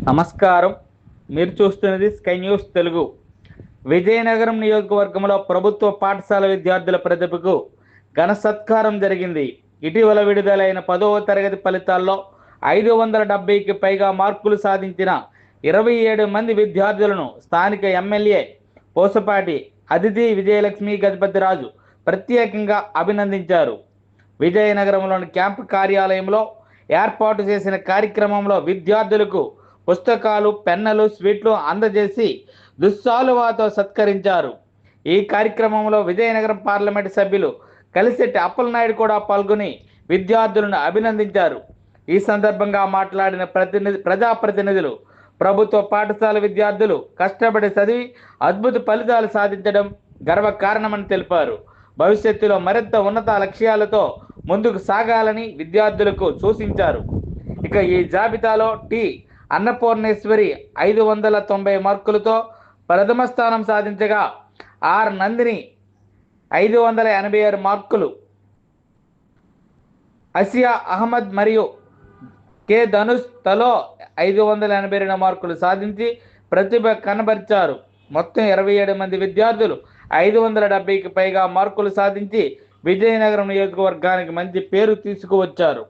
నమస్కారం. మీరు చూస్తున్నది స్కై న్యూస్ తెలుగు. విజయనగరం నియోజకవర్గంలో ప్రభుత్వ పాఠశాల విద్యార్థుల ప్రతిభకు ఘన సత్కారం జరిగింది. ఇటీవల విడుదలైన 10వ తరగతి ఫలితాల్లో 570కి పైగా మార్కులు సాధించిన 27 మంది విద్యార్థులను స్థానిక ఎమ్మెల్యే పోసపాటి అదితి విజయలక్ష్మి గజపతిరాజు ప్రత్యేకంగా అభినందించారు. విజయనగరంలోని క్యాంపు కార్యాలయంలో ఏర్పాటు చేసిన కార్యక్రమంలో విద్యార్థులకు పుస్తకాలు, పెన్నులు, స్వీట్లు అందజేసి దుస్సాలువాతో సత్కరించారు. ఈ కార్యక్రమంలో విజయనగరం పార్లమెంటు సభ్యులు కలిశెట్టి అప్పలనాయుడు కూడా పాల్గొని విద్యార్థులను అభినందించారు. ఈ సందర్భంగా మాట్లాడిన ప్రజాప్రతినిధులు ప్రభుత్వ పాఠశాల విద్యార్థులు కష్టపడి చదివి అద్భుత ఫలితాలు సాధించడం గర్వకారణమని తెలిపారు. భవిష్యత్తులో మరింత ఉన్నత లక్ష్యాలతో ముందుకు సాగాలని విద్యార్థులకు సూచించారు. ఇక ఈ జాబితాలో టి అన్నపూర్ణేశ్వరి 590 మార్కులతో ప్రథమ స్థానం సాధించగా ఆర్ నందిని 586 మార్కులు, అసియా అహ్మద్ మరియు కె ధనుష్ తలో 582 మార్కులు సాధించి ప్రతిభ కనబరిచారు. మొత్తం 27 మంది విద్యార్థులు 570కి పైగా మార్కులు సాధించి విజయనగరం నియోజకవర్గానికి మంచి పేరు తీసుకువచ్చారు.